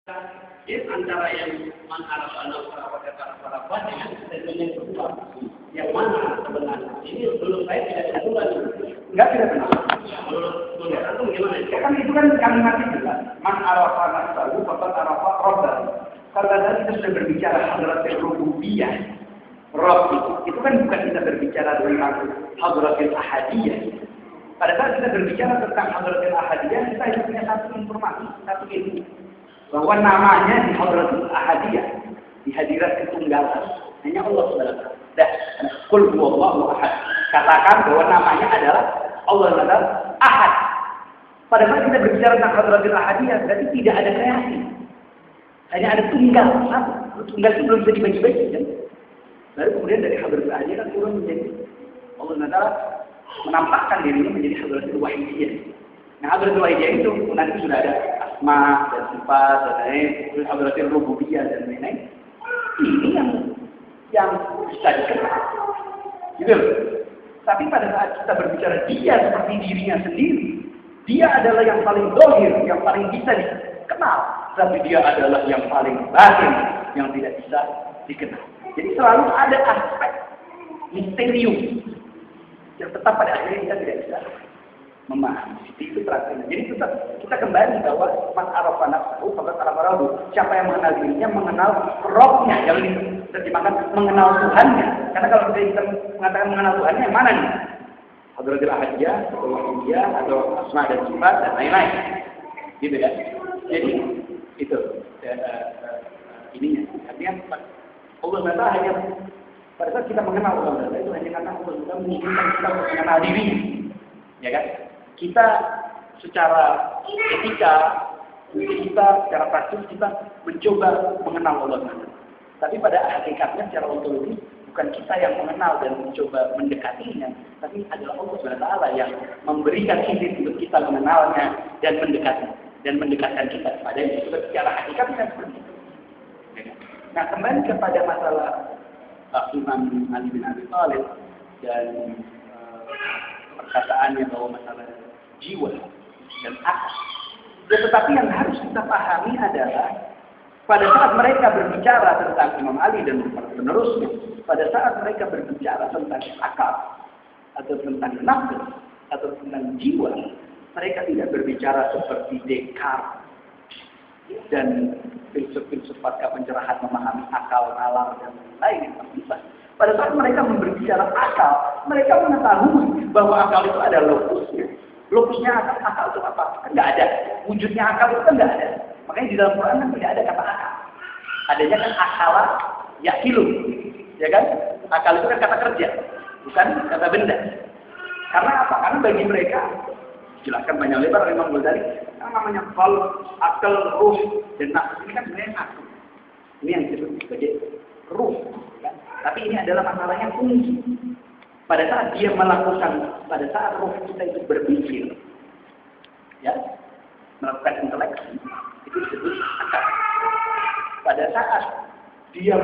Jadi antara yang man araf anak para dengan statement yang kedua, yang mana sebenarnya ini belum saya tidak kebetulan, enggak tidak benar. Menurut antum gimana? Kan itu kan kalimat itu kan, man araf anak tahu, bapak araf robbal. Kalau tadi kita sudah berbicara hadratil rububiyah, Rob itu kan bukan kita berbicara tentang hadratil ahadiyah. Pada saat kita berbicara tentang hadratil ahadiyah, kita hanya punya satu informasi, satu ilmu. Bahwa namanya di hadratul ahadiyah, di hadirat ketunggalan, hanya Allah SWT. Dah, qul huwallahu ahad. Katakan bahwa namanya adalah Allah adalah ahad. Pada saat kita berbicara tentang hadratul ahadiyah, berarti tidak ada kreasi. Hanya ada tunggal. Tunggal itu belum bisa dibagi-bagi kan? Lalu kemudian dari hadratul ahadiyah kan turun menjadi Allah SWT menampakkan dirinya menjadi hadratul wahidiyah. Nah, hadratul wahidiyah itu nanti sudah ada asma dan sifat dan lain, terus hadratul rububiyah dan lain-lain. Ini yang bisa dikenal. Gitu. Tapi pada saat kita berbicara dia seperti dirinya sendiri, dia adalah yang paling zahir, yang paling bisa dikenal. Tapi dia adalah yang paling batin, yang tidak bisa dikenal. Jadi selalu ada aspek misterius yang tetap pada akhirnya kita tidak bisa memahami. Itu terakhir. Jadi kita kembali bahwa man arafa nafsahu faqad arafa rabbuh. Siapa yang mengenal dirinya mengenal rohnya, yang diterjemahkan mengenal Tuhannya. Karena kalau kita mengatakan mengenal Tuhannya, yang mana nih? Hadratul ahadiyah, atau wahidiyah, atau asma dan sifat dan lain-lain. Gitu ya. Jadi itu ininya. Artinya Allah SWT hanya pada saat kita mengenal Allah SWT itu hanya karena Allah SWT menginginkan kita untuk mengenal diri. Ya kan? Kita secara etika, kita secara praktis kita mencoba mengenal Allah SWT. Tapi pada hakikatnya secara ontologi bukan kita yang mengenal dan mencoba mendekatinya, tapi adalah Allah SWT yang memberikan izin untuk kita mengenalnya dan mendekatkan kita kepadanya. Secara hakikatnya seperti itu. Ya kan? Nah, kembali kepada masalah Imam Ali bin Abi Thalib dan perkataannya bahwa masalah jiwa dan akal. Ya, tetapi yang harus kita pahami adalah pada saat mereka berbicara tentang Imam Ali dan penerusnya, pada saat mereka berbicara tentang akal atau tentang nafsu atau tentang jiwa, mereka tidak berbicara seperti Descartes dan filsuf-filsuf pasca pencerahan memahami akal, nalar dan lain yang bersifat. Pada saat mereka berbicara akal, mereka mengetahui bahwa akal itu ada lokusnya. Lokusnya akal itu apa? Kan nggak ada. Wujudnya akal itu kan nggak ada. Makanya di dalam Quran kan tidak ada kata akal. Adanya kan akala yakilu. Ya kan? Akal itu kan kata kerja, bukan kata benda. Karena apa? Karena bagi mereka, jelaskan banyak lebar Imam Ghazali, yang namanya qalb, akal, ruh, dan nafsu ini kan sebenarnya satu. Ini yang disebut sebagai ruh. Kan? Tapi ini adalah masalahnya fungsi. Pada saat dia melakukan, pada saat roh kita itu berpikir, ya, melakukan inteleksi, itu disebut akal. Pada saat dia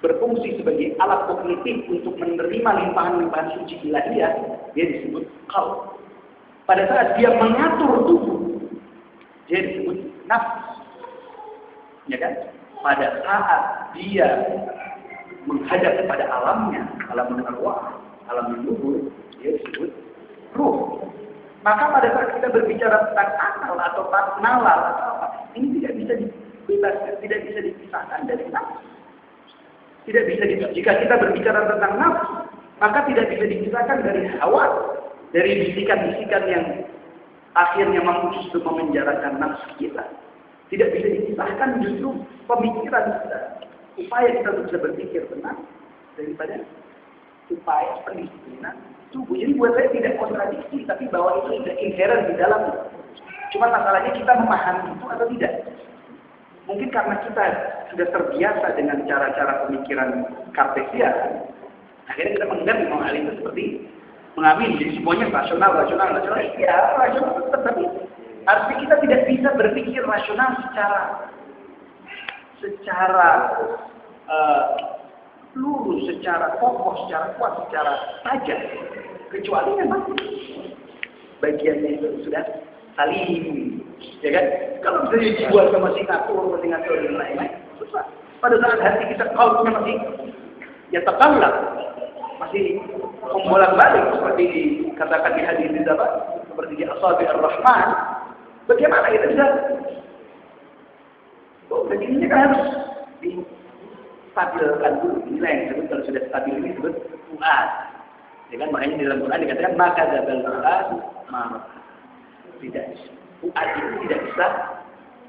berfungsi sebagai alat kognitif untuk menerima limpahan-limpahan suci ilahiyah, dia disebut qalb. Pada saat dia mengatur tubuh, dia disebut nafs. Ya kan? Pada saat dia menghadap kepada alamnya, alam arwah, alam nubur, dia disebut ruh. Maka pada saat kita berbicara tentang akal atau nalar atau apa, ini tidak bisa dibebaskan, tidak bisa dipisahkan dari nafsu. Tidak bisa jika kita berbicara tentang nafsu, maka tidak bisa dipisahkan dari hawa, dari bisikan-bisikan yang akhirnya mampu justru memenjarakan nafsu kita. Tidak bisa dipisahkan justru pemikiran kita. Upaya kita untuk bisa berpikir tenang daripada upaya pendisiplinan tubuh. Jadi buat saya tidak kontradiksi, tapi bahwa itu sudah inherent di dalam. Cuma masalahnya kita memahami itu atau tidak. Mungkin karena kita sudah terbiasa dengan cara-cara pemikiran Kartesian, akhirnya kita menganggap Imam Ali itu seperti mengamini, jadi semuanya rasional. Ya, rasional tetap, tapi artinya kita tidak bisa berpikir rasional secara lurus, secara kokoh, secara kuat, secara tajam. Kecuali memang bagiannya itu sudah saling Ya kan? Kalau bisa dijual sama Singapura dan lain-lain, susah. Pada saat hati kita kalbunya masih ya tekanlah, masih membolak-balik seperti dikatakan di hadis ini apa? Seperti di Asabi Ar-Rahman. Bagaimana kita bisa? Jadi ini kan harus distabilkan dulu. Inilah yang disebut kalau sudah stabil ini disebut fuad. Ya kan? Makanya di dalam Quran dikatakan maka dzabal fuad ma. Tidak. Fuad itu tidak bisa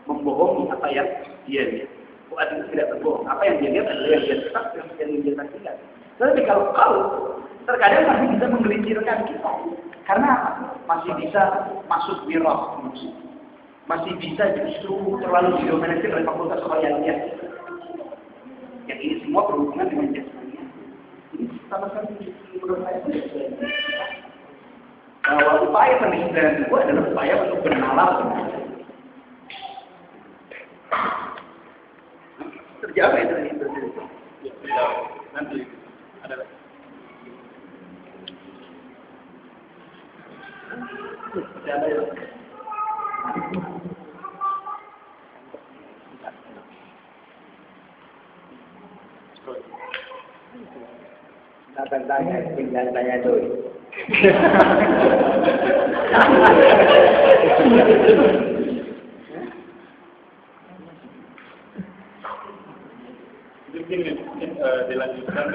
membohongi apa yang dia lihat. Fuad itu tidak berbohong. Apa yang dia lihat adalah yang dia tetap yang dia saksikan. Tapi kalau terkadang masih bisa menggelincirkan kita. Karena masih bisa masuk wirah. Masih bisa justru terlalu didominasi oleh fakultas royalitas. Yang ini semua berhubungan dengan jasmania. Ini sama sekali menurut saya tidak bisa. Bahwa upaya pendisiplinan itu adalah upaya untuk bernalar. Terjawab ya tadi itu. Ya, nanti ada. Ada ya. Tanya, tinggal tanya dulu. Jadi mungkin dilanjutkan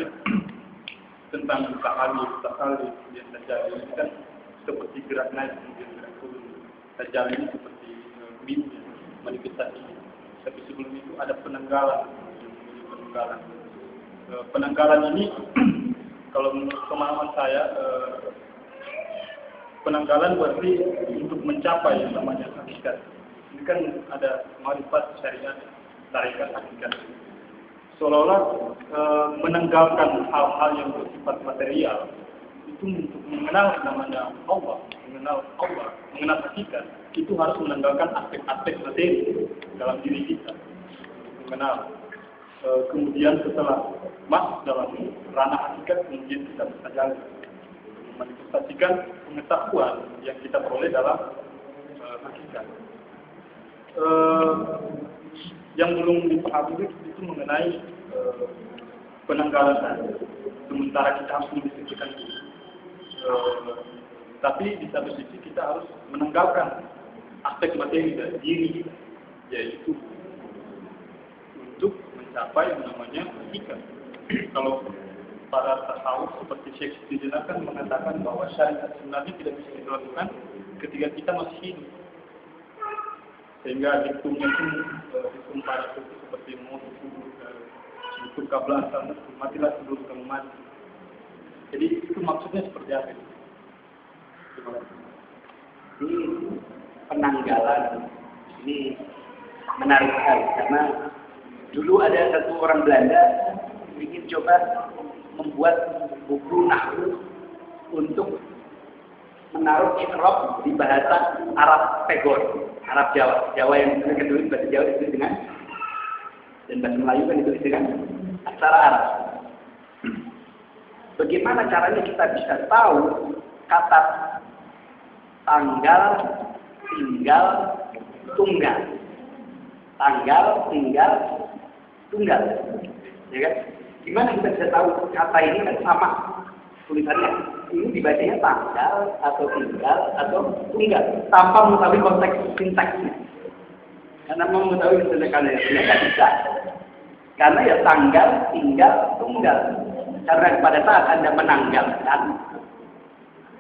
tentang tahalli yang terjadi ini kan seperti gerak naik kemudian gerak turun. Terjadi ini seperti mimpi manifestasi. Tapi sebelum itu ada penanggalan. Penanggalan ini kalau menurut pemahaman saya penanggalan berarti untuk mencapai yang namanya hakikat. Ini kan ada marifat syariat, tarekat hakikat. Seolah-olah menanggalkan hal-hal yang bersifat material itu untuk mengenal namanya Allah, mengenal hakikat, itu harus menanggalkan aspek-aspek materi dalam diri kita. Mengenal. Kemudian setelah masuk dalam ranah hakikat, kemudian kita bisa jalan manifestasikan pengetahuan yang kita peroleh dalam hakikat. Yang belum dipahami itu mengenai penanggalan, sementara kita harus mendiskusikan itu. Tapi di satu sisi kita harus menanggalkan aspek materi dari diri kita, yaitu untuk mencapai yang namanya hakikat. Kalau para tasawuf seperti Syekh Siddiq kan mengatakan bahwa syariat sebenarnya tidak bisa dilakukan ketika kita masih hidup. Sehingga diktumnya itu diktum pada itu seperti diktum kablah asal matilah sebelum kamu mati. Jadi itu maksudnya seperti apa? Ini penanggalan ini menarik sekali karena dulu ada satu orang Belanda ingin coba membuat buku nahwu untuk menaruh i'rab di bahasa Arab Pegor, Arab Jawa yang ditulis bahasa Jawa ditulis dengan dan bahasa Melayu kan ditulis dengan aksara Arab. Bagaimana caranya kita bisa tahu kata tanggal, tinggal, tunggal, tanggal, tinggal, tunggal, ya kan? Gimana kita bisa tahu kata ini kan sama tulisannya? Ini dibacanya tanggal atau tinggal atau tunggal tanpa mengetahui konteks sintaksnya. Karena mengetahui sintaksnya tidak bisa. Karena ya tanggal, tinggal, tunggal. Karena pada saat Anda menanggalkan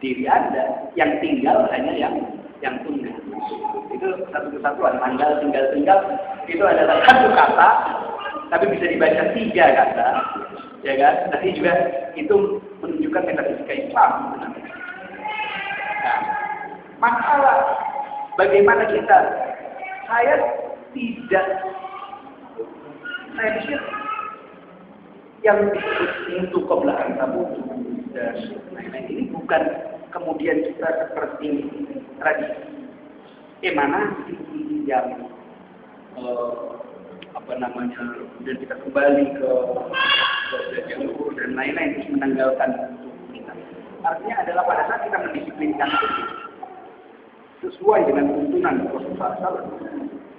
diri Anda, yang tinggal hanya yang tunggal. Itu satu kesatuan. Tanggal, tinggal, tunggal itu adalah satu kata. Tapi bisa dibaca 3 kata, ya kan? Tapi juga itu menunjukkan metafisika Islam. Nah, masalah bagaimana kita, saya pikir yang disebut untuk kebelahan tabu dan lain-lain ini bukan kemudian kita seperti tradisi. Mana yang kemudian kita kembali ke jalur dan lain-lain terus menanggalkan kita. Artinya adalah pada saat kita mendisiplinkan itu, sesuai dengan tuntunan Rasulullah SAW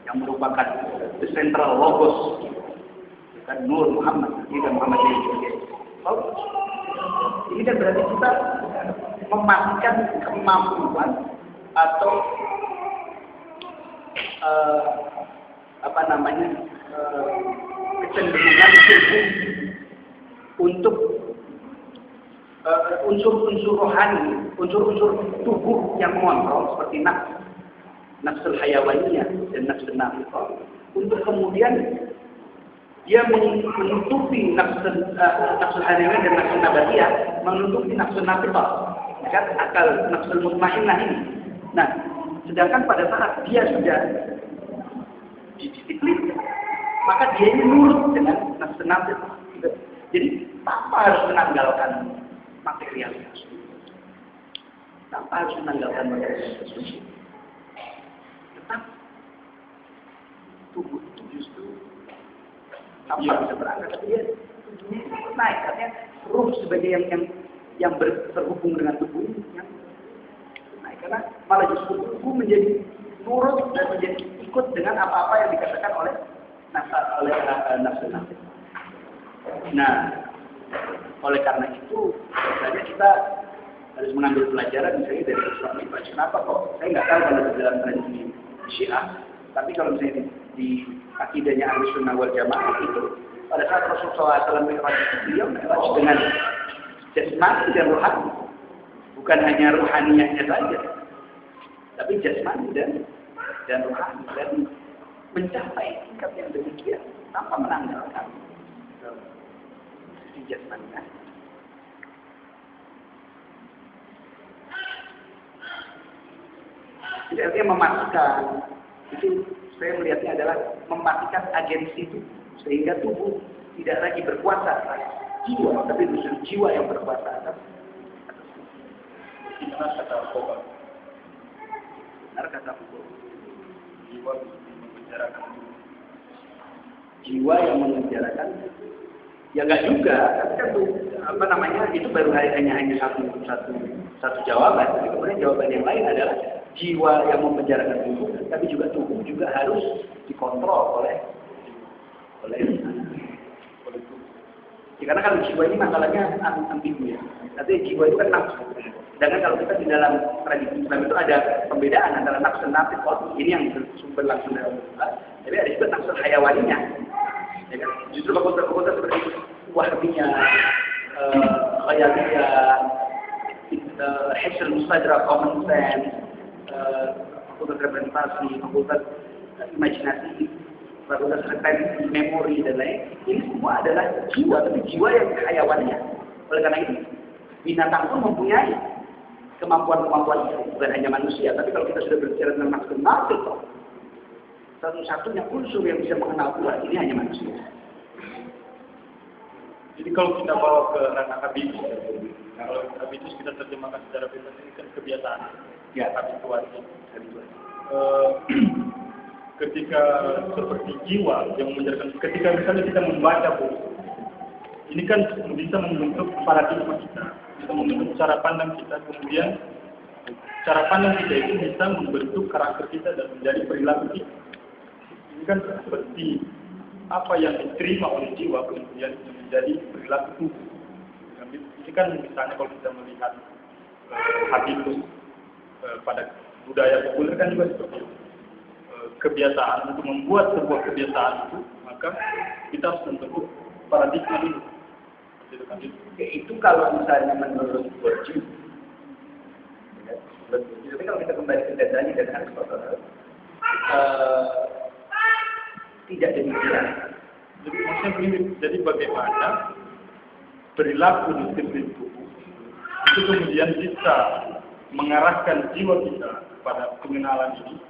yang merupakan the central logos, kan Nur Muhammad, ini dan Muhammad ini sebagai logos. Ini kan berarti kita memastikan kemampuan atau kecenderungan tubuh untuk unsur-unsur rohani, unsur-unsur tubuh yang mengontrol seperti nafsul hayawaniyah dan nafsul nafithah, untuk kemudian dia menutupi nafsul hayawaniyah dan nafsul nabatiyah, menutupi nafsul nafithah, kan akal nafsul mutmainnah ini. Nah, sedangkan pada saat dia sudah didisiplin, maka dia ini nurut dengan nafsul nafithah. Jadi tanpa harus menanggalkan materialitas, tanpa harus menanggalkan materialitas, tetap tubuh itu justru tanpa bisa berangkat, tapi dia tubuhnya itu naik, artinya ruh sebagai yang terhubung dengan tubuh ini yang naik, karena malah justru tubuh menjadi nurut dan menjadi ikut dengan apa-apa yang dikatakan oleh nafsu. Nah, oleh karena itu, biasanya kita harus mengambil pelajaran misalnya dari Islam itu. Kenapa kok? Saya nggak tahu kalau di dalam tradisi Syiah, tapi kalau misalnya di akidahnya Ahlussunnah wal Jamaah itu, pada saat Rasulullah SAW mi'raj itu, beliau mi'raj dengan jasmani dan rohani, bukan hanya rohaniahnya saja, tapi jasmani dan rohani, dan mencapai tingkat yang demikian tanpa menanggalkan jasmaninya. Jadi artinya memastikan, itu saya melihatnya adalah memastikan agensi itu, sehingga tubuh tidak lagi berkuasa atas jiwa, tapi justru jiwa yang berkuasa atas. Benar kata Koba. Benar kata Koba. Jiwa memenjarakan. Jiwa yang memenjarakan. Ya enggak juga, tapi kan itu baru hanya satu jawaban. Tapi kemudian jawaban yang lain adalah jiwa yang memenjarakan tubuh, tapi juga tubuh juga harus dikontrol oleh tubuh. Ya, karena kalau jiwa ini masalahnya ambigu ya. Artinya jiwa itu kan nafsu. Sedangkan kalau kita di dalam tradisi Islam itu ada pembedaan antara nafsu dan nafsu. Ini yang bersumber langsung dari Allah. Jadi ada juga nafsu hayawaninya. Ya kan? Justru fakultas seperti Wahbiyah, Khayaliyah, Hisr Mustadrak, Common Sense, fakultas representasi, fakultas imajinasi, fakultas retensi, memori, dan lain. Ini semua adalah jiwa, tapi jiwa yang hayawannya. Oleh karena itu, binatang pun mempunyai kemampuan-kemampuan itu, bukan hanya manusia. Tapi kalau kita sudah berbicara tentang nafsu, satu-satunya unsur yang bisa mengenal Tuhan ini hanya manusia. Jadi kalau kita bawa ke ranah habitus, kalau habitus kita terjemahkan secara bebas ini kan kebiasaan, ya, habituasi. Ketika seperti jiwa yang menjadikan, ketika misalnya kita membaca buku, ini kan bisa membentuk paradigma kita, bisa membentuk cara pandang kita, kemudian cara pandang kita itu bisa membentuk karakter kita dan menjadi perilaku kita. Ini kan seperti apa yang diterima oleh jiwa kemudian menjadi perilaku tubuh. Ini kan misalnya kalau kita melihat habitus pada budaya populer kan juga seperti itu. Kebiasaan, untuk membuat sebuah kebiasaan itu, maka kita harus membentuk paradigma dulu. Itu kalau misalnya menurut Bourdieu. Tapi kalau kita kembali ke Ghazali dan Aristoteles, tidak demikian. Jadi maksudnya begini, jadi bagaimana perilaku disiplin tubuh itu kemudian bisa mengarahkan jiwa kita pada pengenalan ini,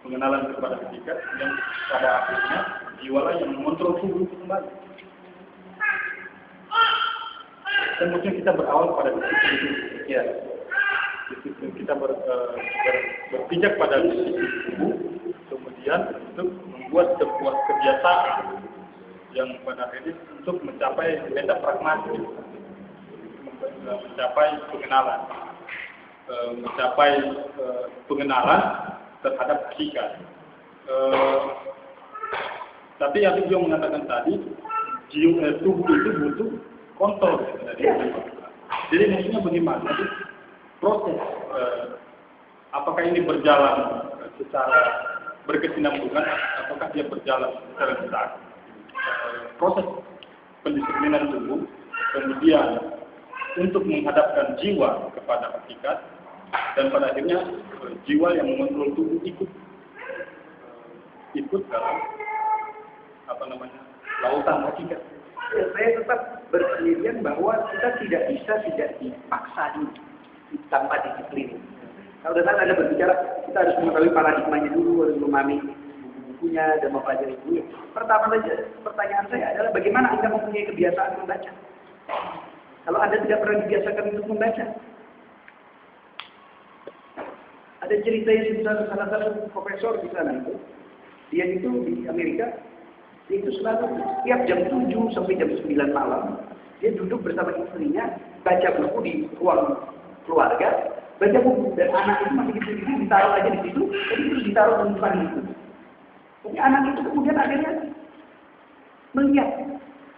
pengenalan kepada hakikat yang pada akhirnya jiwalah yang mengontrol tubuh itu kembali. Kemudian kita berawal pada disiplin itu, ya, disiplin kita berpijak pada disiplin tubuh, kemudian untuk membuat sebuah kebiasaan yang pada akhirnya untuk mencapai meta pragmatis, mencapai pengenalan. mencapai pengenalan terhadap hakikat. Tapi yang juga mengatakan tadi, tubuh itu butuh kontrol dari jiwa. Jadi maksudnya bagaimana sih proses apakah ini berjalan secara berkesinambungan ataukah dia berjalan secara besar? Proses pendisiplinan tubuh kemudian untuk menghadapkan jiwa kepada hakikat dan pada akhirnya jiwa yang mengontrol tubuh ikut dalam lautan hakikat. Ya, saya tetap berpendirian bahwa kita tidak dipaksa tanpa disiplin. Kalau datang ada berbicara, kita harus mengetahui paradigmanya dulu, harus memahami buku-bukunya dan mempelajari buku. Pertama saja, pertanyaan saya adalah bagaimana Anda mempunyai kebiasaan membaca? Kalau Anda tidak pernah dibiasakan untuk membaca. Ada cerita yang salah satu profesor di sana itu, dia itu di Amerika, dia itu selalu setiap jam 7 sampai jam 9 malam, dia duduk bersama istrinya, baca buku di ruang keluarga, baca buku, dan anak itu masih kecil-kecil ditaruh aja di situ, jadi terus ditaruh di depan itu. Jadi anak itu kemudian akhirnya melihat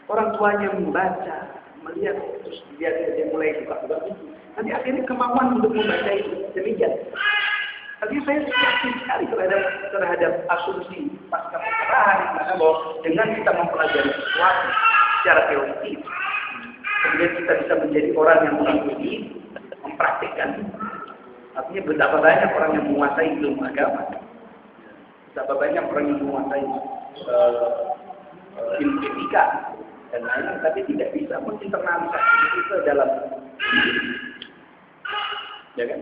orang tuanya membaca, melihat terus dia mulai buka-buka buku. Nanti akhirnya kemauan untuk membaca itu demikian. Tapi saya yakin sekali terhadap asumsi pasca perkerahan yang mana bahwa dengan kita mempelajari sesuatu secara teoritis, kemudian kita bisa menjadi orang yang mengikuti, mempraktikkan. Artinya betapa banyak orang yang menguasai ilmu agama, betapa banyak orang yang menguasai ilmu etika dan lain-lain, tapi tidak bisa menginternalisasi itu ke dalam diri. Ya kan?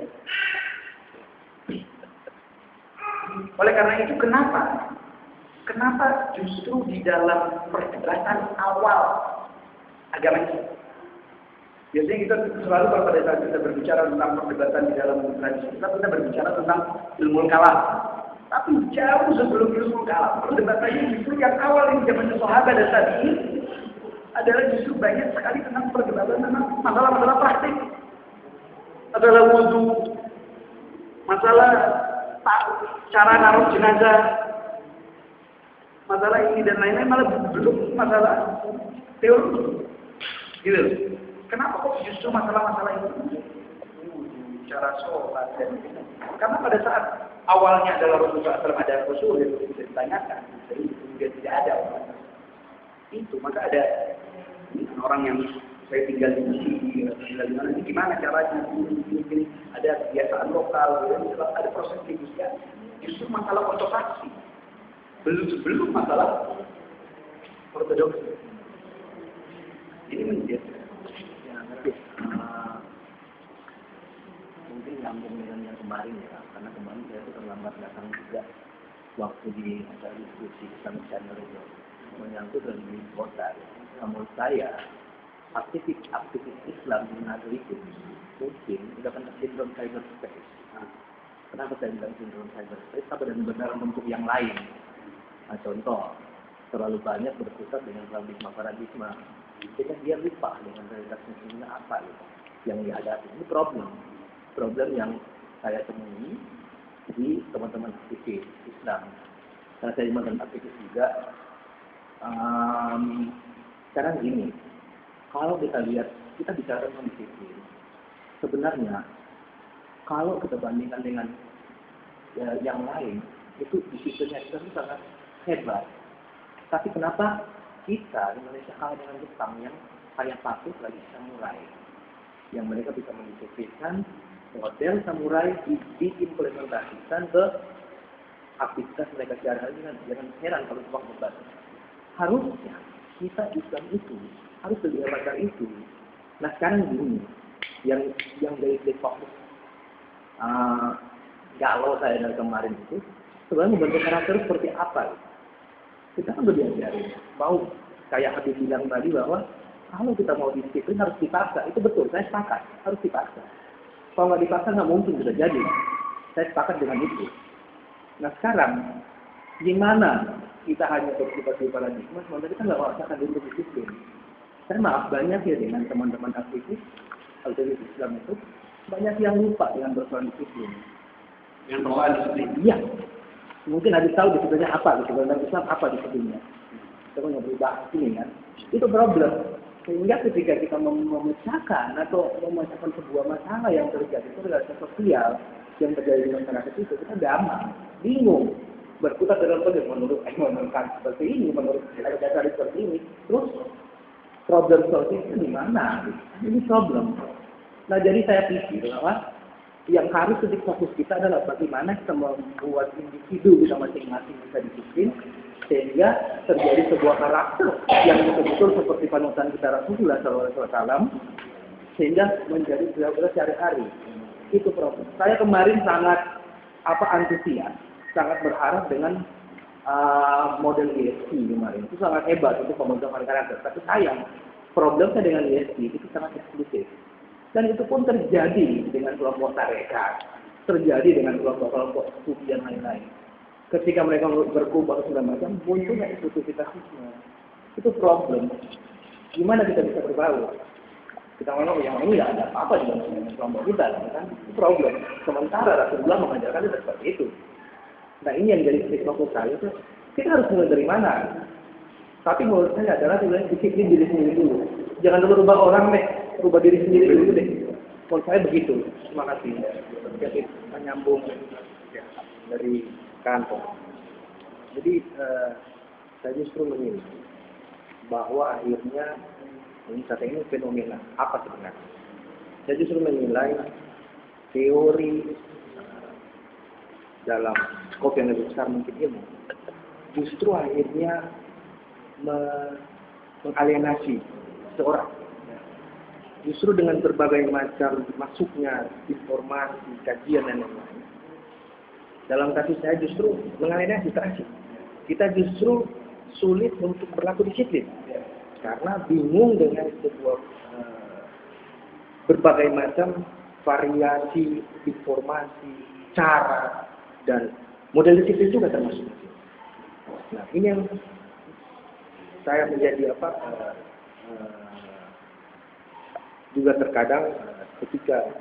Oleh karena itu, kenapa justru di dalam perdebatan awal agama ini? Biasanya kita selalu pada saat kita berbicara tentang perdebatan di dalam tradisi kita berbicara tentang ilmu kalam. Tapi jauh sebelum ilmu kalam, perdebatannya justru yang awal ini zaman sahabat dan tadi adalah justru banyak sekali tentang perdebatan tentang masalah-masalah praktik, masalah wudhu, masalah cara naruh jenazah, masalah ini dan lain-lain, malah belum masalah teori. Gitu. Kenapa kok justru masalah-masalah itu? Cara sholat dan karena pada saat awalnya adalah Rasulullah SAW ada Rasul yang bisa ditanyakan, jadi kemudian tidak ada orang itu, maka ada orang yang saya tinggal di mana, ini gimana caranya, ini ada kebiasaan lokal, ada proses negosiasi. Justru masalah ortodoksi, belum masalah ortodoksi. Ini menjadi mungkin nyambung dengan yang kemarin ya, karena kemarin saya terlambat datang juga waktu di acara diskusi Islam Channel itu menyangkut dengan kota. Menurut saya aktivis Islam di Manado itu mungkin sudah kena sindrom cyberspace. Kenapa saya bilang sindrom cyberspace? Apa dan benar bentuk yang lain? Nah, contoh, terlalu banyak berpusat dengan paradigma. Jadi dia lupa dengan realitasnya sebenarnya apa gitu yang dihadapi. Ini problem yang saya temui di teman-teman aktivis Islam. Karena saya teman aktivis juga. Sekarang gini, kalau kita lihat, kita bicara tentang disiplin. Sebenarnya, kalau kita bandingkan dengan yang lain, itu disiplinnya kita itu sangat hebat. Tapi kenapa kita Indonesia kalah dengan Jepang yang kayak patuh lagi samurai, yang mereka bisa mendisiplinkan model samurai diimplementasikan ke aktivitas mereka sehari-hari dengan heran kalau Jepang hebat. Harusnya kita Islam itu harus lebih hebat dari itu. Nah sekarang gini, yang dari fokus galau saya dari kemarin itu sebenarnya membentuk karakter seperti apa? Kita kan udah diajarin, mau kayak Habib bilang tadi bahwa kalau kita mau disiplin harus dipaksa. Itu betul, saya sepakat, harus dipaksa. Kalau nggak dipaksa nggak mungkin bisa jadi. Saya sepakat dengan itu. Nah sekarang, gimana kita hanya bersifat di paradigma, sementara kita nggak merasakan diri disiplin. Saya maaf banyak ya dengan teman-teman aktivis Islam itu, Banyak yang lupa dengan persoalan disiplin. Yang persoalan disiplin. Iya. Mungkin habis tahu disiplinnya apa, gitu. Dalam Islam apa disiplinnya. Kita nggak berubah ini kan. Itu problem. Sehingga ketika kita memecahkan atau memecahkan sebuah masalah yang terjadi, itu adalah sosial yang terjadi di masyarakat itu, kita gampang, bingung. Berkutat dalam kode menurut seperti ini, menurut dasar seperti ini. Terus problem solusi itu di mana? Ini problem. Nah, jadi saya pikir bahwa yang harus titik fokus kita adalah bagaimana kita membuat individu kita masing-masing bisa disiplin sehingga terjadi sebuah karakter yang betul-betul seperti panutan kita Rasulullah SAW sehingga menjadi benar-benar sehari-hari. Itu problem. Saya kemarin sangat antusias, sangat berharap dengan model ESG kemarin. Itu sangat hebat untuk pembentukan karakter. Tapi sayang, problemnya dengan ESG itu sangat eksklusif. Dan itu pun terjadi dengan kelompok tarekat, terjadi dengan kelompok-kelompok sufi dan lain-lain. Ketika mereka berkumpul segala macam, munculnya eksklusivitasnya. Itu problem. Gimana kita bisa berbaur? Kita ngomong yang ini nggak ada apa-apa dengan kelompok kita, kan? Itu problem. Sementara Rasulullah mengajarkan itu seperti itu. Nah, ini yang jadi titik fokus saya itu. Kita harus mulai dari mana? Tapi menurut saya adalah sebenarnya disiplin diri sendiri dulu. Jangan dulu rubah orang deh, rubah diri sendiri dulu deh. Menurut saya begitu. Terima kasih. Jadi menyambung dari kantor. Jadi saya justru menilai bahwa akhirnya ini kata ini fenomena apa sebenarnya? Saya justru menilai teori dalam skop yang lebih besar mungkin ilmu justru akhirnya mengalienasi seorang. Justru dengan berbagai macam masuknya informasi, kajian dan lain-lain. Dalam kasus saya justru mengalienasi terakhir. Kita justru sulit untuk berlaku disiplin. Karena bingung dengan sebuah berbagai macam variasi informasi, cara, dan model disiplin juga termasuk. Nah, ini yang saya menjadi juga terkadang ketika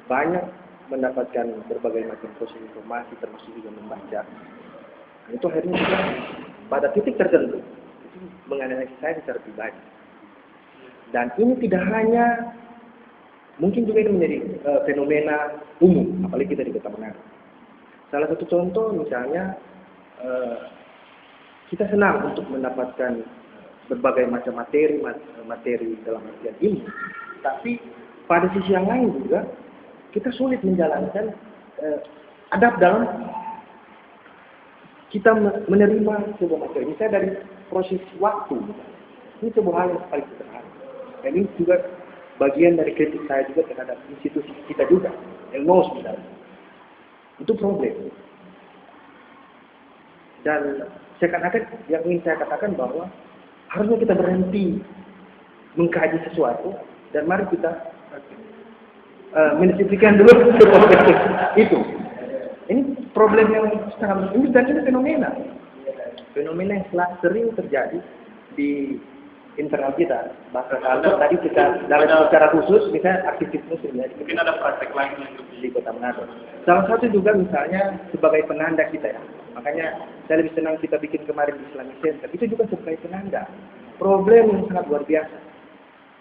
banyak mendapatkan berbagai macam proses informasi termasuk juga membaca, itu akhirnya juga pada titik tertentu itu menganalisis saya secara pribadi. Dan ini tidak hanya mungkin juga ini menjadi fenomena umum, apalagi kita di Kota Manado. Salah satu contoh misalnya kita senang untuk mendapatkan berbagai macam materi dalam artian ilmu, tapi pada sisi yang lain juga kita sulit menjalankan adab dalam kita menerima sebuah materi. Misalnya dari proses waktu, ini sebuah hal yang paling sederhana. Dan ini juga bagian dari kritik saya juga terhadap institusi kita juga, Elmos misalnya. Itu problem. Dan seakan-akan yang ingin saya katakan bahwa harusnya kita berhenti mengkaji sesuatu dan mari kita mendisiplinkan dulu itu. Ini problem yang sangat ini dan ini fenomena yang sering terjadi di internal kita. Bahkan kalau tadi kita dalam secara khusus misalnya aktivis muslim ya. Mungkin ada praktek lain yang di Kota Manado. Salah satu juga misalnya sebagai penanda kita ya. Makanya saya lebih senang kita bikin kemarin Islamic Center. Itu juga sebagai penanda. Problem yang sangat luar biasa.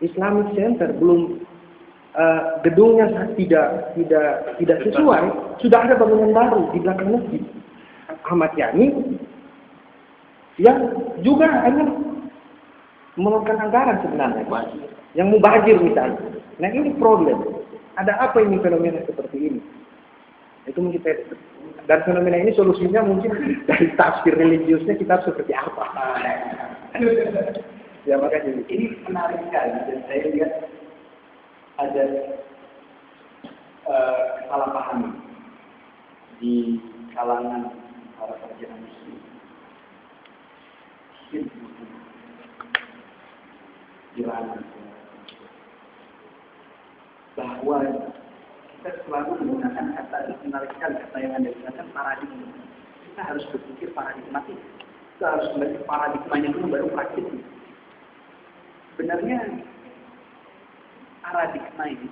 Islamic Center belum gedungnya tidak sesuai. Sudah ada bangunan baru di belakang masjid Ahmad Yani yang juga hanya memerlukan anggaran sebenarnya. Yang mubazir misalnya. Nah ini problem. Ada apa ini fenomena seperti ini? Itu mungkin dan fenomena ini solusinya mungkin dari tafsir religiusnya kita seperti apa? Ya makanya Ini menarik sekali dan saya lihat ada kesalahpahaman di kalangan para sarjana muslim. Bahwa kita selalu menggunakan kata menarik sekali kata yang Anda gunakan paradigma. Kita harus berpikir paradigmatik. Kita harus kembali paradigmanya dulu baru praktis. Sebenarnya paradigma ini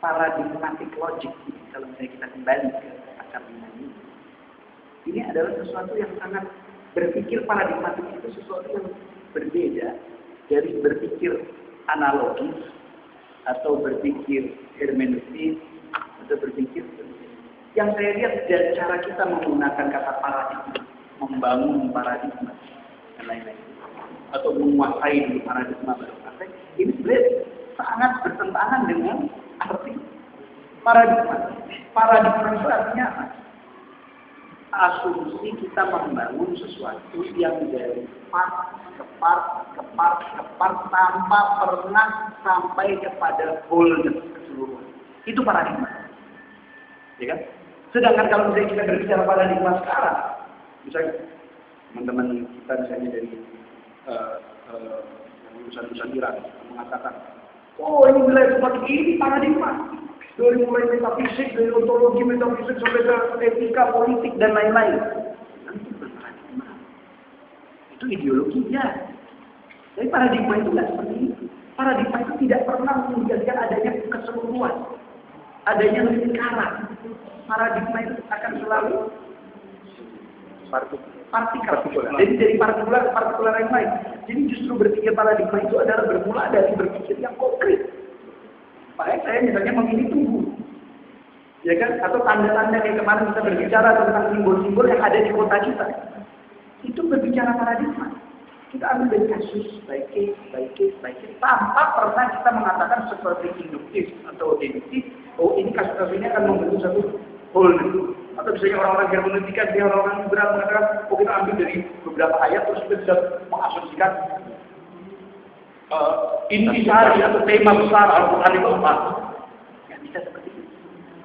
paradigmatic logic, kalau misalnya kita kembali ke akar ini. Ini adalah sesuatu yang sangat berpikir paradigmatik itu sesuatu yang berbeda dari berpikir analogis atau berpikir hermeneutik atau berpikir yang saya lihat dari cara kita menggunakan kata paradigma, membangun paradigma dan lain-lain, atau menguasai paradigma baru. Ini sebenarnya sangat bertentangan dengan arti paradigma. Paradigma itu artinya apa? Asumsi kita membangun sesuatu yang dari part ke part tanpa pernah sampai kepada wholeness keseluruhan. Itu paradigma. Ya kan? Sedangkan kalau misalnya kita berbicara paradigma sekarang, misalnya teman-teman kita misalnya dari lulusan Iran mengatakan, oh ini wilayah seperti ini paradigma. Dari mulai metafisik, dari ontologi metafisik sampai ke etika, politik, dan lain-lain. Dan itu berparadigma. Itu ideologinya. Tapi paradigma itu tidak seperti itu. Paradigma itu tidak pernah menjadikan adanya keseluruhan. Adanya lingkaran. Paradigma itu akan selalu partikular. Jadi dari partikular ke partikular yang lain. Jadi justru berpikir paradigma itu adalah bermula dari berpikir yang konkret. Makanya saya misalnya memilih tubuh, ya kan? Atau tanda-tanda yang kemarin kita berbicara tentang simbol-simbol yang ada di kota kita. Itu berbicara paradigma. Kita ambil dari kasus, by case, tanpa pernah kita mengatakan seperti induktif atau deduktif. Oh ini kasus-kasus ini akan membentuk satu whole. Atau misalnya orang-orang hermeneutika, orang-orang liberal mengatakan, oh kita ambil dari beberapa ayat terus kita bisa mengasumsikan intisari atau tema besar Al-Quran itu apa? Yang bisa seperti itu.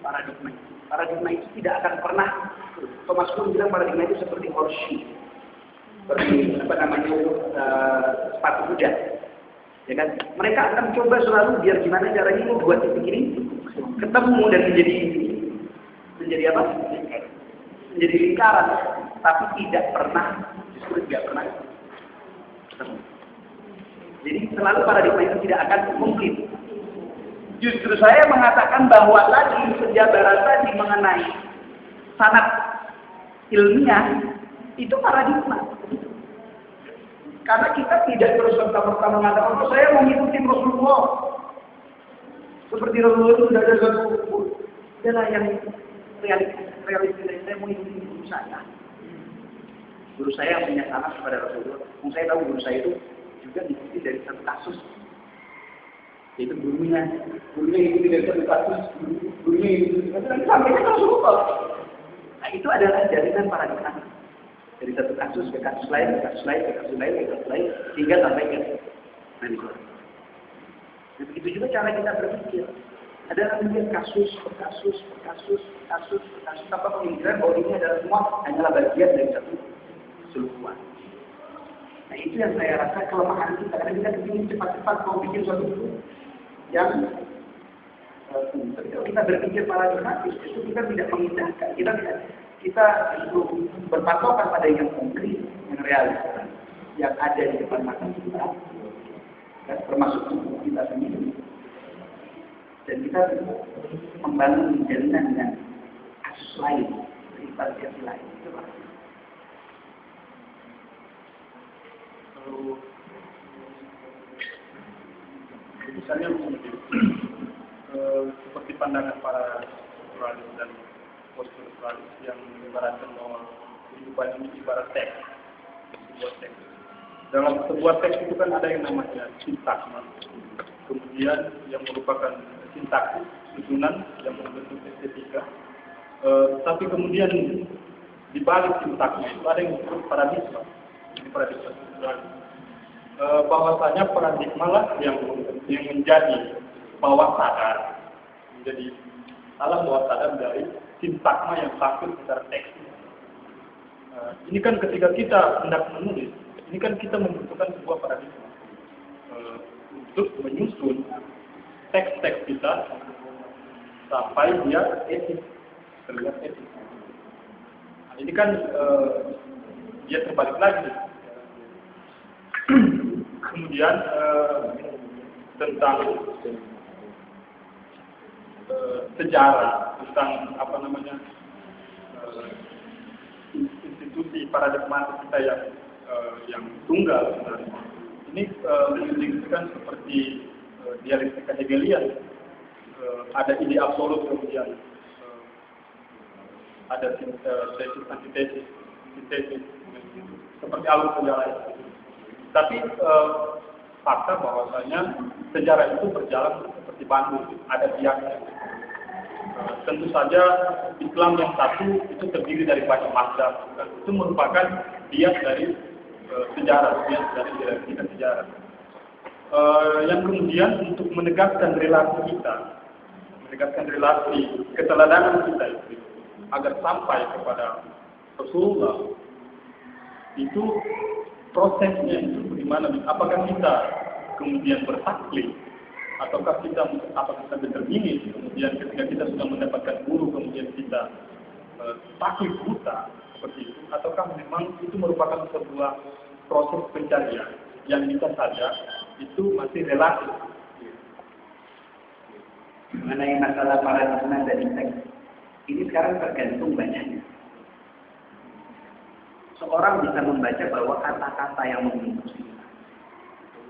Paradigma. Paradigma itu tidak akan pernah. Thomas Kuhn bilang paradigma itu seperti horseshoe, seperti sepatu kuda. Ya kan? Mereka akan coba selalu biar gimana caranya membuat titik ini ketemu dan menjadi apa? Menjadi lingkaran, tapi tidak pernah, justru tidak pernah ketemu. Jadi selalu paradigma itu tidak akan mungkin. Justru saya mengatakan bahwa tadi penjabaran tadi mengenai sanad ilmiah itu paradigma. Karena kita tidak terus serta-merta mengatakan, oh saya mengikuti Rasulullah. Seperti Rasulullah itu sudah ada satu adalah yang realistis. Saya mengikuti guru saya. Guru saya punya sanad kepada Rasulullah. Saya tahu guru saya itu juga diikuti dari satu kasus, yaitu gurunya ikuti dari satu kasus, gurunya ikuti sampai ke Rasulullah. Nah itu adalah jaringan paradigma dari satu kasus ke kasus lain, ke kasus lain, ke kasus lain, ke kasus lain, hingga sampai ke Nabi Muhammad. Nah, begitu juga cara kita berpikir. Adalah melihat kasus per kasus, tanpa pemikiran bahwa ini adalah semua hanyalah bagian dari satu keseluruhan. Nah itu yang saya rasa kelemahan kita, karena kita ingin cepat-cepat mau bikin suatu yang kita berpikir paradigmatis, itu kita tidak mengindahkan, kita justru berpatokan pada yang konkret, yang realistis, yang ada di depan mata kita, dan termasuk tubuh kita sendiri. Dan kita membangun jalinan dengan kasus lain, instansi lain. Itu misalnya seperti pandangan para strukturalis dan post-strukturalis yang ibaratkan bahwa kehidupan ini ibarat teks, sebuah teks. Dalam sebuah teks itu kan ada yang namanya sintaks, kemudian yang merupakan sintaks susunan yang membentuk estetika. Tapi kemudian di balik sintaksnya itu ada yang disebut paradigma. Ini paradigma strukturalis. Bahwasanya paradigma lah yang menjadi bawah sadar, menjadi alam bawah sadar dari sintakma yang sakit secara teks. Ini kan ketika kita hendak menulis, ini kan kita membutuhkan sebuah paradigma untuk menyusun teks-teks kita sampai dia etis, terlihat etis. Nah, ini kan dia terbalik lagi. Kemudian tentang sejarah tentang institusi paradigmatik kita yang tunggal sebenarnya. Ini mendiskusikan seperti dialektika Hegelian, ada ide absolut, kemudian ada tesis antitesis, sintesis, seperti alur sejarah. Tapi fakta bahwasanya sejarah itu berjalan seperti bambu, ada biaknya. Tentu saja Islam yang satu itu terdiri dari banyak mazhab, itu merupakan bias dari sejarah, bias dari dialektika sejarah. Yang kemudian untuk menegakkan relasi kita, menegakkan relasi keteladanan kita itu agar sampai kepada Rasulullah, itu prosesnya itu bagaimana? Apakah kita kemudian bertaklid, ataukah kita determinis, kemudian ketika kita sudah mendapatkan guru kemudian kita taklid buta seperti itu, ataukah memang itu merupakan sebuah proses pencarian yang bisa saja itu masih relatif. Mengenai masalah paradigma dari teks, ini sekarang tergantung bacanya. Seorang bisa membaca bahwa kata-kata yang membungkus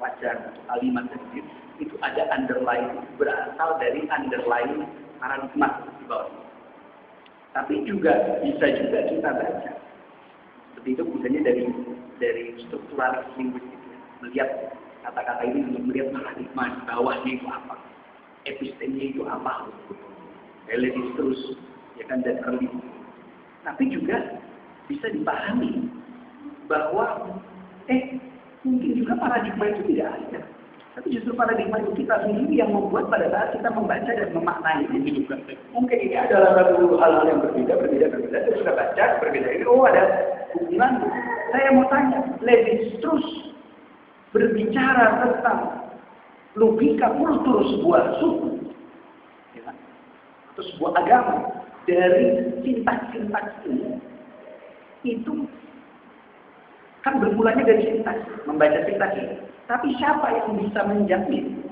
wajar kalimat tersebut itu ada underlying, berasal dari underlying paradigma di bawah. Tapi juga bisa juga kita baca seperti itu, misalnya dari struktural linguistik, melihat kata-kata ini untuk melihat paradigma di bawahnya itu apa, epistemnya itu apa, relatif terus, ya kan, dan early. Tapi juga bisa dipahami bahwa mungkin juga paradigma itu tidak ada, tapi justru paradigma itu kita sendiri yang membuat pada saat kita membaca dan memaknai ini. Mungkin ini adalah satu hal-hal yang berbeda. Saya sudah baca berbeda ini, ada hubungan. Saya mau tanya, Levi-Strauss berbicara tentang logika kultur sebuah suku, ya, atau sebuah agama dari sintaks ini. Itu kan bermulanya dari sintaks, membaca sintaks ini. Tapi siapa yang bisa menjamin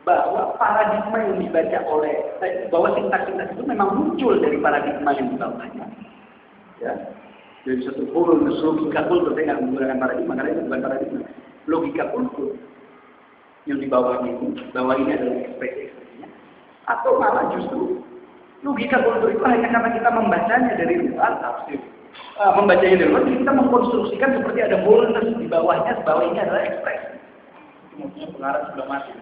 bahwa paradigma yang dibaca bahwa sintaks itu memang muncul dari paradigma yang dibawahnya? Ya, dari satu logika kultur, saya nggak menggunakan paradigma karena itu bukan paradigma. Logika kultur yang di bawahnya ini adalah ekspresi-ekspresinya, atau malah justru logika kultur itu hanya karena kita membacanya dari luar tafsir. Membacanya dari luar, kita mengkonstruksikan seperti ada boldness di bawahnya ini adalah ekspresi. Kemudian pengarang sudah mati.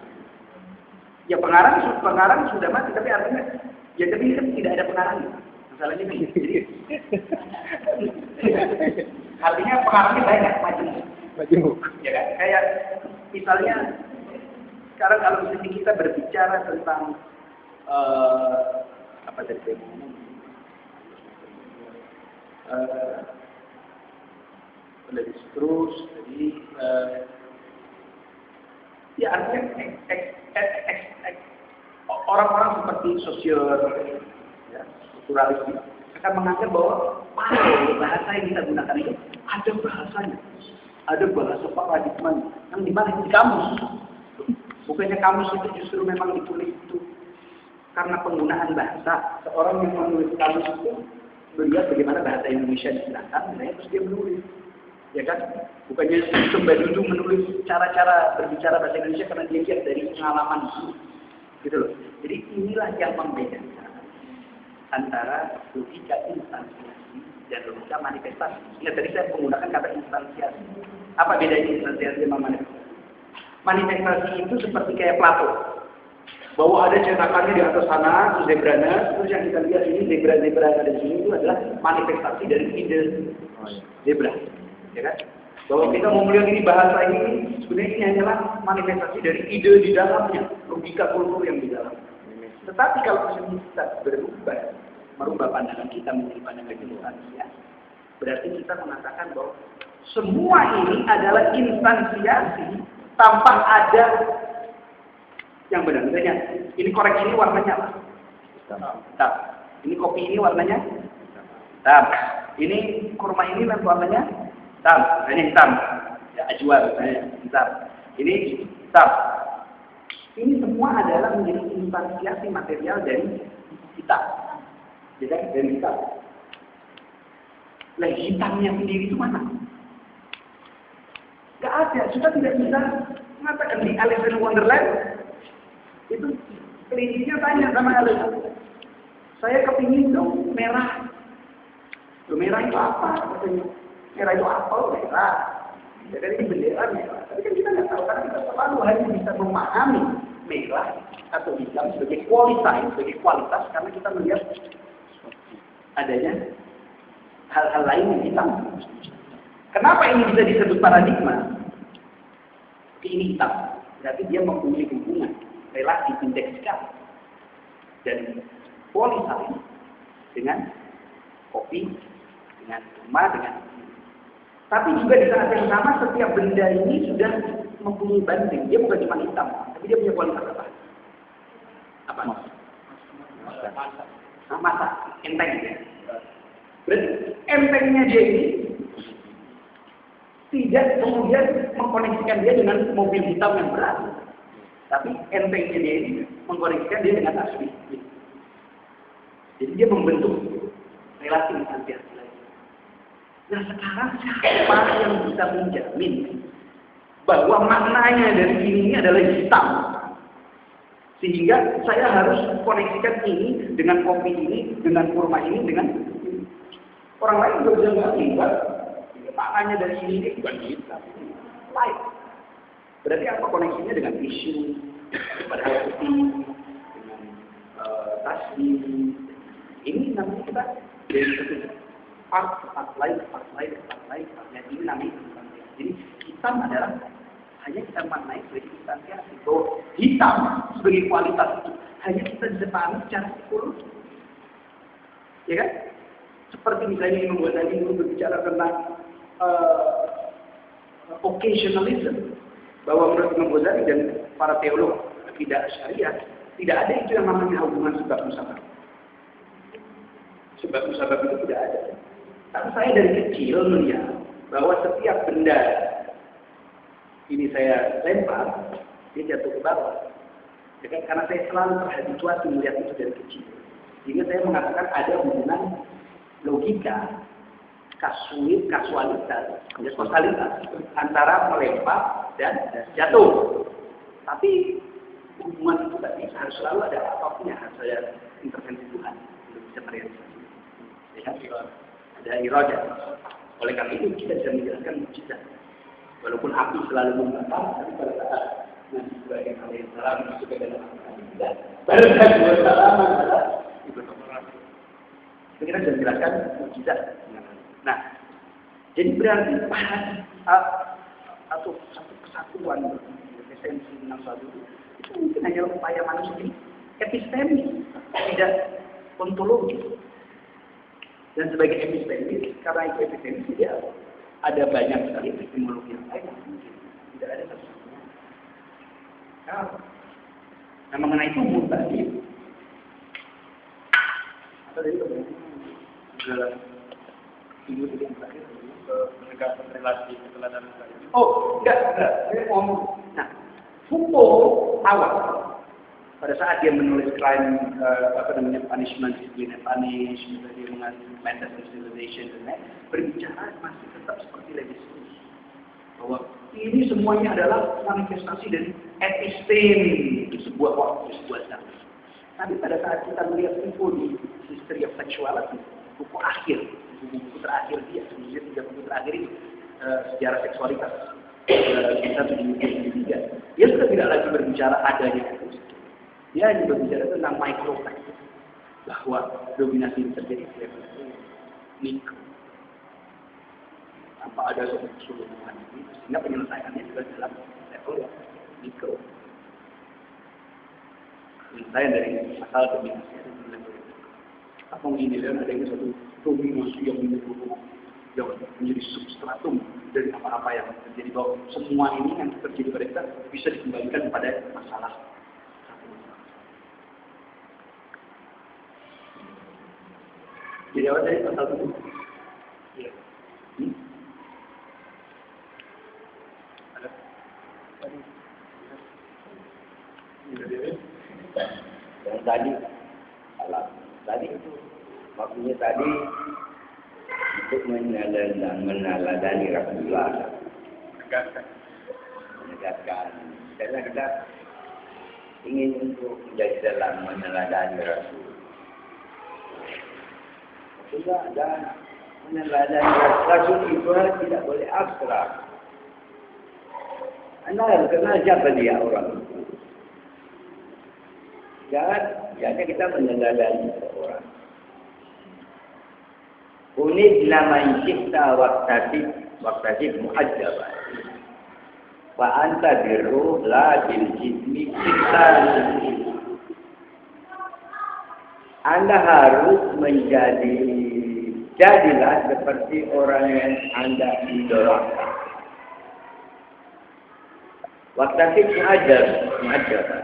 Ya pengarang sudah mati, tapi artinya ya tapi kan tidak ada pengarangnya. Masalahnya begitu. Jadi artinya pengarangnya banyak macam. Ya kan? Kayak misalnya sekarang kalau misalnya kita berbicara tentang apa tadi saya ngomong? Terus jadi ya artinya orang-orang seperti strukturalis akan menganggap bahwa bahasa yang kita gunakan itu ada bahasanya, ada bahasa paradigma yang dimana di kamus. Bukannya kamus itu justru memang ditulis itu karena penggunaan bahasa. Seorang yang menulis kamus itu melihat bagaimana bahasa Indonesia digunakan, terus dia menulis, ya kan? Bukannya coba dulu menulis cara-cara berbicara bahasa Indonesia karena dia lihat dari pengalaman itu, gitu loh. Jadi inilah yang membedakan antara logika instansiasi dan logika manifestasi. Ingat tadi saya menggunakan kata instansiasi. Apa bedanya instansiasi sama manifestasi? Manifestasi itu seperti kayak Plato. Bahwa ada cetakannya di atas sana, zebrana, terus yang kita lihat ini zebra-zebra yang ada di sini itu adalah manifestasi dari ide zebra, ya kan? Bahwa kita mau melihat ini bahasa ini, sebenarnya ini hanyalah manifestasi dari ide di dalamnya, logika kultur yang di dalam. Tetapi kalau misalnya kita merubah pandangan kita menjadi pandangan instansiasi, berarti kita mengatakan bahwa semua ini adalah instansiasi tanpa ada yang benar. Misalnya, ini korek ini warnanya apa? Hitam. Ini kopi ini warnanya hitam. Ini kurma ini warnanya hitam. Ini hitam. Ya, ajwa misalnya hitam. Ini hitam. Ini semua adalah menjadi instansiasi material dari kita. Ya kan? Dari kita. Lah hitamnya sendiri itu mana? Gak ada. Kita tidak bisa mengatakan di Alice in Wonderland itu kelincinya tanya sama Alice. Saya kepingin dong merah. Loh, merah itu apa? Katanya. Merah itu apa? Merah. Ya kan ini bendera merah. Tapi kan kita nggak tahu karena kita selalu hanya bisa memahami merah atau hitam sebagai kualitas karena kita melihat adanya hal-hal lain yang hitam. Kenapa ini bisa disebut paradigma? Ini hitam. Berarti dia mempunyai hubungan relasi indeks skala dan polisain dengan kopi, dengan rumah, dengan tapi juga di saat yang sama setiap benda ini sudah mempunyai banding. Dia bukan cuma hitam, tapi dia punya kualitas apa? Apa? Masa, enteng. Berarti entengnya dia ini tidak kemudian mengkoneksikan dia dengan mobil hitam yang berat, tapi entengnya dia ini mengkoneksikan dia dengan asli. Jadi dia membentuk relasi instansiasi lain. Nah sekarang siapa yang bisa menjamin bahwa maknanya dari ini adalah hitam? Sehingga saya harus koneksikan ini dengan kopi ini, dengan kurma ini, dengan ini. Orang lain juga bisa mengerti, maknanya dari ini bukan hitam, lain. Berarti apa koneksinya dengan isu, pada putih, dengan tasbih. Ini namanya kita dari part lain. Ini namanya instansi. Jadi hitam adalah hanya kita maknai sebagai instansiasi. Hitam sebagai kualitas itu hanya kita bisa pahami secara psikologi. Ya kan? Seperti misalnya Imam Ghazali dulu berbicara tentang occasionalism, bahwa menurut Imam Ghazali dan para teolog tidak syariah tidak ada itu yang namanya hubungan sebab musabab. Sebab musabab itu tidak ada. Tapi saya dari kecil melihat bahwa setiap benda ini saya lempar, dia jatuh ke bawah. Ya kan? Karena saya selalu terhabituasi melihat itu dari kecil. Sehingga saya mengatakan ada hubungan logika, kausalitas antara melempar dan jatuh. Tapi hubungan itu tadi harus selalu ada apapun yang harus saya intervensi Tuhan untuk bisa merealisasi. Ya, ada iradah. Oleh karena itu kita bisa menjelaskan mukjizat. Walaupun api selalu membakar, tapi pada saat Nabi Ibrahim alaihissalam masuk ke dalam api tidak. Pada saat dua salam adalah itu kita bisa menjelaskan mukjizat. Nah, jadi berarti atau satu kesatuan esensi tentang suatu itu mungkin hanya upaya manusia epistemis, tidak ontologi. Dan sebagai epistemis, karena itu epistemis dia ada banyak sekali epistemologi yang lain yang mungkin tidak ada satu-satunya. Nah, mengenai tubuh tadi, atau dari itu adalah tubuh itu yang terakhir menegakkan relasi keteladanan tadi. Oh, enggak. Saya ngomong. Nah, Foucault awal pada saat dia menulis crime, punishment, discipline, punish, dia mengalami mental civilization dan lain, berbicara masih tetap seperti Levi-Strauss bahwa ini semuanya adalah manifestasi dari episteme di sebuah waktu, di sebuah zaman. Tapi pada saat kita melihat Foucault di History of Sexuality, Foucault akhir, buku terakhir dia, sebenarnya 3 buku terakhir ini sejarah seksualitas kita di 3. Dia sudah tidak lagi berbicara adanya itu. Dia hanya berbicara tentang microfact, bahwa dominasi yang terjadi di level mikro. Tanpa ada suatu keseluruhan ini, sehingga penyelesaiannya juga dalam level yang mikro. Penyelesaian dari masalah dominasi itu di level itu. Apa mungkin dilihat adanya suatu dominasi yang menyeluruh, yang menjadi substratum dari apa-apa yang terjadi, bahwa semua ini yang terjadi pada kita bisa dikembalikan pada masalah. Jadi awal dari pasal itu. Iya. Ada. Yang tadi, tadi itu maksudnya tadi untuk meneladani Rasulullah, menegaskan. Karena kita ingin untuk menjadi dalam meneladani Rasul. Rasulullah dan meneladani Rasul itu tidak boleh abstrak. Anda harus kenal siapa dia orang itu. Jangan kita meneladani seorang. Unid nama cipta waktasib muhajjabah. Wa anta birruh la bil jismi kita. Anda harus jadilah seperti orang yang Anda idolakan. Waktasib muhajjabah.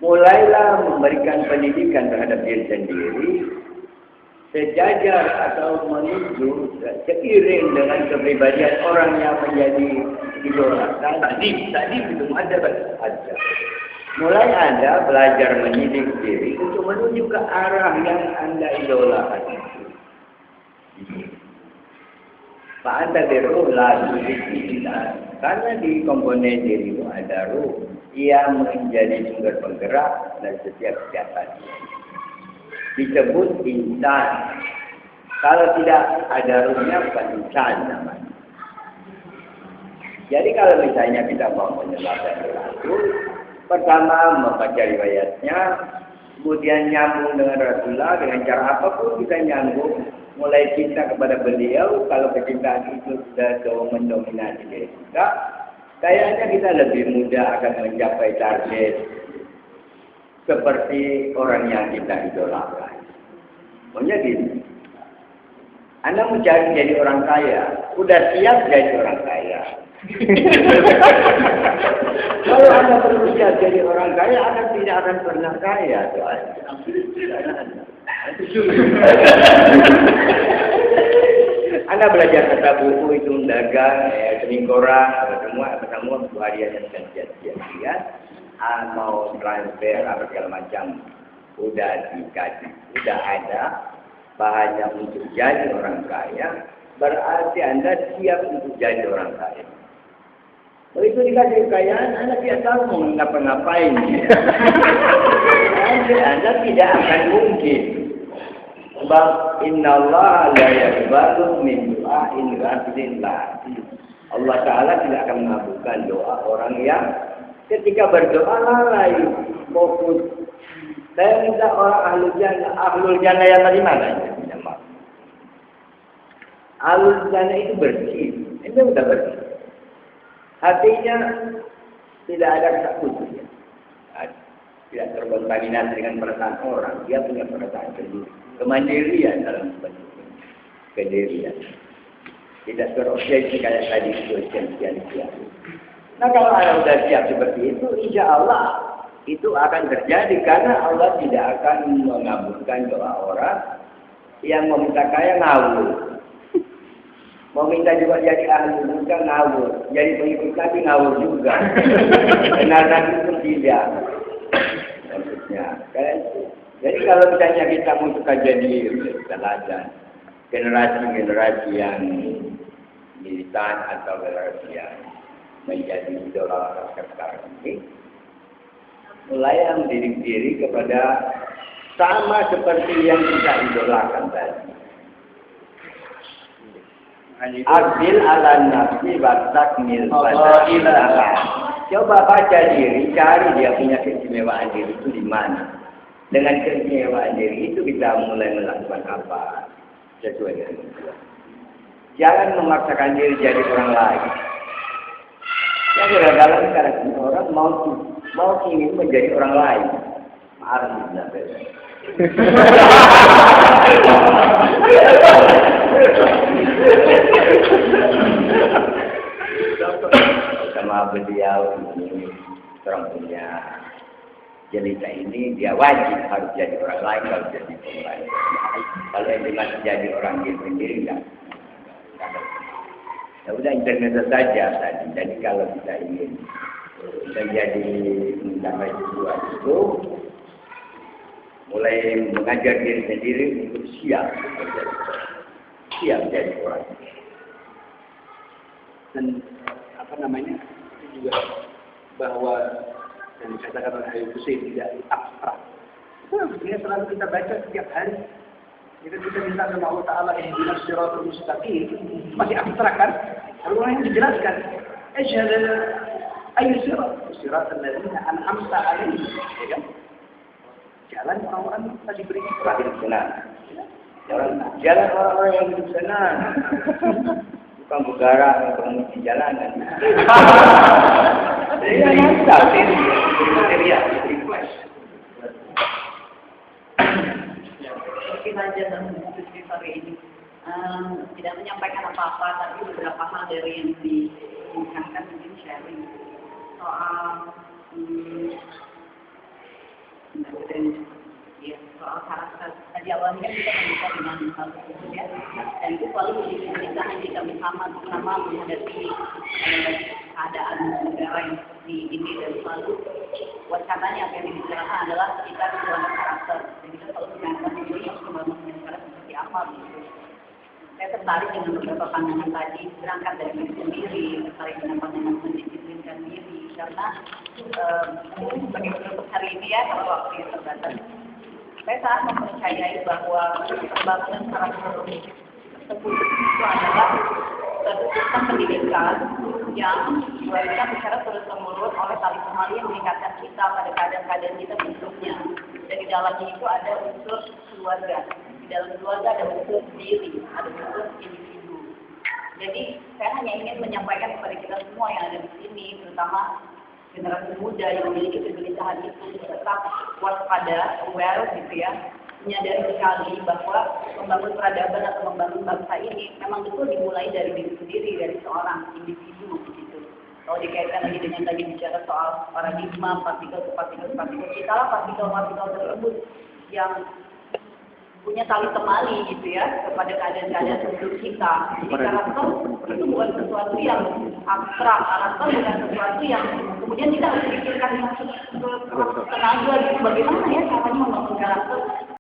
Mulailah memberikan pendidikan terhadap diri sendiri sejajar atau menuju seiring dengan kepribadian orang yang menjadi idola. Tadi itu ada. Mulai Anda belajar mendidik diri untuk menuju ke arah yang Anda idolakan. Pak Anda beruh lalu karena di komponen diri itu ada ruh yang menjadi sumber penggerak dan setiap kegiatan. Disebut insan. Kalau tidak ada ruhnya bukan insan namanya. Jadi kalau misalnya kita mau menyelamatkan Rasul, pertama membaca riwayatnya, kemudian nyambung dengan Rasulullah dengan cara apapun kita nyambung, mulai cinta kepada beliau. Kalau kecintaan itu sudah mendominasi diri kita, kayaknya kita lebih mudah akan mencapai target seperti orang yang kita idolakan. Maunya gini, Anda mau jadi orang kaya, udah siap jadi orang kaya. Kalau Anda perlu siap jadi orang kaya, Anda tidak akan pernah kaya. Anda belajar kata buku itu dagang, sering koran, semua harian yang kajian, mau transfer apa segala macam, udah dikaji, udah ada bahannya untuk jadi orang kaya, berarti Anda siap untuk jadi orang kaya. Begitu dikasih kekayaan, Anda tidak tahu mau ngapa-ngapain. Anda tidak akan mungkin. Sebab innallaha la yaqbalu min du'ain ghafilin la. Allah Ta'ala tidak akan mengabulkan doa orang yang ketika berdoa lalai, fokus. Saya minta orang ahlul jannah yang tadi mana? Ahlul jannah itu bersih, itu sudah bersih. Hatinya tidak ada ketakutan, tidak terkontaminasi dengan perasaan orang. Dia punya perasaan sendiri, kemandirian dalam bentuk kedirian. Tidak terobsesi kayak tadi sosialisasi. Nah kalau Anda sudah siap seperti itu, insya Allah itu akan terjadi karena Allah tidak akan mengabulkan doa orang yang meminta kaya ngawur. Mau minta juga jadi ahli surga ngawur, jadi pengikut Nabi ngawur juga. Benar Nabi itu tidak. Maksudnya, kan? Jadi kalau misalnya kita mau suka jadi teladan, generasi-generasi yang militan atau generasi yang menjadi idola sekarang ini, mulai mendidik diri kepada sama seperti yang kita idolakan tadi. Adil ala nafsi wa takmil fadailah. Coba baca diri, cari dia punya keistimewaan diri itu di mana. Dengan keistimewaan diri itu kita mulai melakukan apa sesuai dengan itu. Jangan memaksakan diri jadi orang lain. Ya kadang-kadang sekarang orang mau ingin menjadi orang lain. Maaf sama beliau ini orang punya cerita ini, dia wajib harus jadi orang lain kalau jadi orang lain. Kalau yang cuma jadi orang dia sendiri enggak. Ya udah internet saja tadi. Jadi kalau kita ingin menjadi mencapai tujuan itu mulai mengajar diri sendiri untuk siap jadi orang. Dan apa namanya itu juga bahwa yang dikatakan oleh Habib Hussein tidak abstrak. Itu sebenarnya selalu kita baca setiap hari. Jika kita minta sama Allah Ta'ala ihdinas siratal mustaqim, masih abstrak kan? Lalu yang dijelaskan, asyhadu ayu siratal ladzina an'amta 'alaihim. Ya kan? Jalan orang-orang yang tadi diberi Terakhir senang. Jalan orang-orang yang hidup senang. Bukan bergerak untuk di jalanan. Jadi material, request. Mungkin aja dalam diskusi sore ini tidak menyampaikan apa-apa, tapi beberapa hal dari yang diingatkan mungkin sharing soal soal karakter. Tadi awalnya kita membuka dengan hal tersebut ya, dan itu selalu diceritakan jika bersama menghadapi keadaan negara yang seperti ini, dan selalu wacananya yang dibicarakan adalah kita membangun karakter, dan kita selalu mengingatkan diri harus membangun negara seperti apa gitu. Saya tertarik dengan beberapa pandangan tadi, berangkat dari diri sendiri, tertarik dengan pandangan mendisiplinkan diri, karena sebagai penutup hari ini ya, kalau waktu yang terbatas, saya sangat mempercayai bahwa pembangunan karakter tersebut itu adalah satu sistem pendidikan yang kita bicara terus-menerus oleh tali temali yang meningkatkan kita pada keadaan-keadaan kita sebelumnya. Dan di dalamnya itu ada unsur keluarga. Di dalam keluarga ada unsur diri, ada unsur individu. Jadi saya hanya ingin menyampaikan kepada kita semua yang ada di sini, terutama generasi muda yang memiliki kegelisahan itu, tetap waspada, aware gitu ya, menyadari sekali bahwa membangun peradaban atau membangun bangsa ini memang betul dimulai dari diri sendiri, dari seorang individu gitu. Kalau dikaitkan lagi dengan tadi bicara soal paradigma partikel kita lah partikel tersebut yang punya tali temali gitu ya kepada keadaan-keadaan sebelum kita. Jadi karakter itu bukan sesuatu yang abstrak, karakter bukan sesuatu yang kemudian kita harus pikirkan masuk ke tenaga gitu. Bagaimana ya caranya membangun karakter